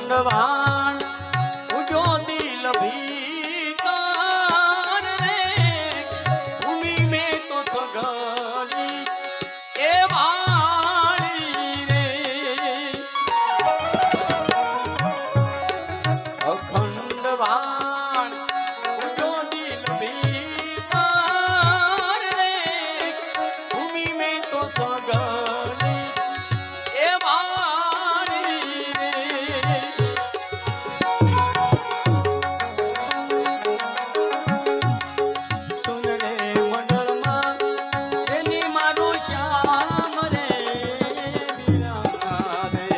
અખંડવાણ ઉજો દિલ ભીતર રે ભૂમિ મેં તો સગલી એ વાળી રે અખંડવાણ ઉજો દિલ ભીતર રે ભૂમિ મેં તો સગલી એ વાળી રે સુન રે મંડળમાં એની મારો શ્યામ રે બિરાજે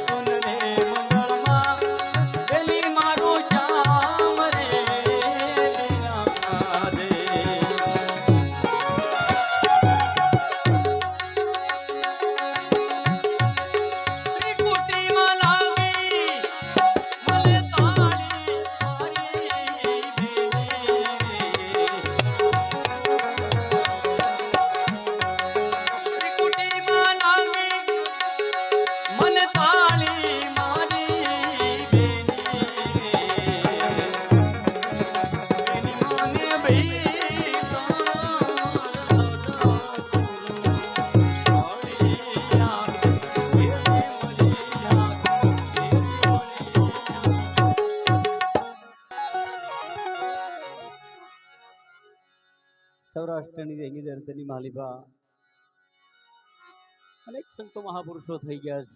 સુન રે મંડળમાં એની મારો શ્યામ રે બિરાજે ત્રિકુટીમાં લાગી મને તાળી મારી ત્રિકુટીમાં લાગી મને તાળી મારી બેની મને સૌરાષ્ટ્રની રેંગી દર્દની માલિકા અનેક સંતો મહાપુરુષો થઈ ગયા છે.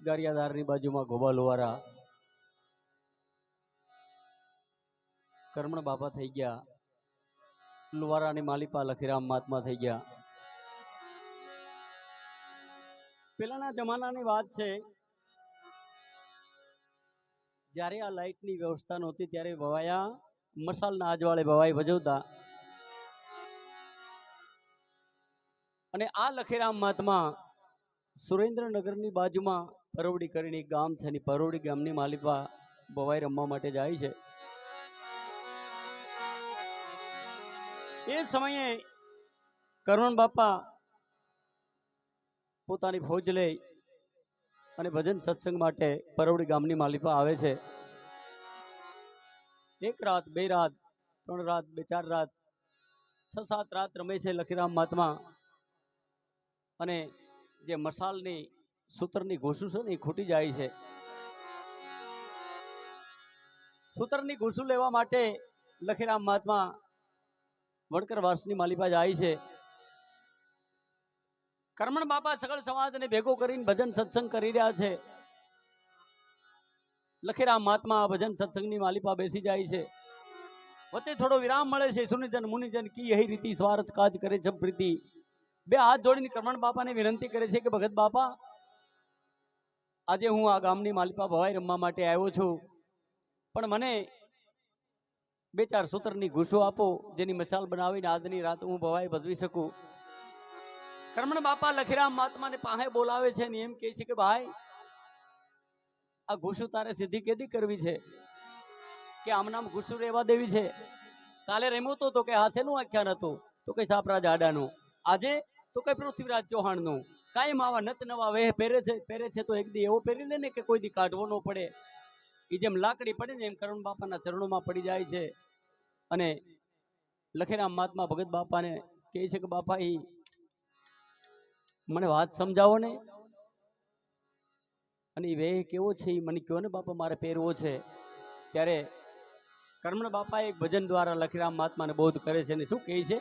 ગારિયાધારની બાજુમાં ગોબા લુવારા કરમણ બાપા થઈ ગયા. લુવારાની માલિપા લખીરામ મહાત્મા થઈ ગયા. પેલાના જમાનાની વાત છે, જ્યારે આ લાઇટની વ્યવસ્થા નહોતી ત્યારે ભવાયા મસાલના આજવાળે ભવાઈ ભજવતા અને આ લખીરામ મહાત્મા સુરેન્દ્રનગરની બાજુમાં પરોવડી કરીને એક ગામ છે, અને પરોવડી ગામની માલિપા ભવાઈ રમવા માટે જાય છે. એ સમયે કરમણ બાપા પોતાની ફોજ લઈ અને ભજન સત્સંગ માટે પરોવડી ગામની માલિપા આવે છે. એક રાત, બે રાત, 3 રાત, 4 રાત, 6-7 રાત રમે છે લખીરામ મહાત્મા. અને જે મસાલની સૂતરની ઘૂસું છે ને એ ખૂટી જાય છે. સૂતરની ઘૂસું લેવા માટે લખીરામ મહાત્મા વડકર વાસની માલિપા જાય છે. કરમણ બાપા સગળ સમાજને ભેગો કરીને ભજન સત્સંગ કરી રહ્યા છે. લખીરામ મહાત્મા ભજન સત્સંગની માલિપા બેસી જાય છે. વચ્ચે થોડો વિરામ મળે છે. સુનિજન મુનિજન કી યહી રીતિ સ્વાર્થ કાજ કરે છે પ્રીતિ. બે હાથ જોડીને કરમણ બાપાને વિનંતી કરે છે કે ભગત બાપા, આજે હું આ ગામની માલિપા ભવાઈ રમવા માટે આવ્યો છું, પણ મને 2-4 સૂત્રની ઘૂસો આપો, જેની મસાલ બનાવીને આજની રાત હું ભવાઈ ભજવી શકું. કરમણ બાપા લખીરામ મહાત્માને પાસે બોલાવે છે ને એમ કહે છે કે ભાઈ, આ ઘૂસું તારે સીધી કેદી કરવી છે કે આમ નામ ઘૂસું રહેવા દેવી છે? કાલે રમ્યો તો કે હાથેનું આખ્યાન હતું, તો કઈ સાપરાજ આડાનું, આજે તો કઈ પૃથ્વીરાજ ચૌહાણનું. કાયમ આવા નત નવા વેહ પહેરે છે તો એક દી એવો પહેરી લે ને કે કોઈ દી કાઢવો ન પડે. એ જેમ લાકડી પડે ને એમ કરમણ બાપાના ચરણોમાં પડી જાય છે. અને લખીરામ મહાત્મા ભગત બાપાને કહે છે કે બાપા, એ મને વાત સમજાવો ને, અને એ વેહ કેવો છે એ મને કહો ને બાપા, મારે પહેરવો છે. ત્યારે કરમણ બાપા એક ભજન દ્વારા લખીરામ મહાત્માને બોધ કરે છે, અને શું કહે છે?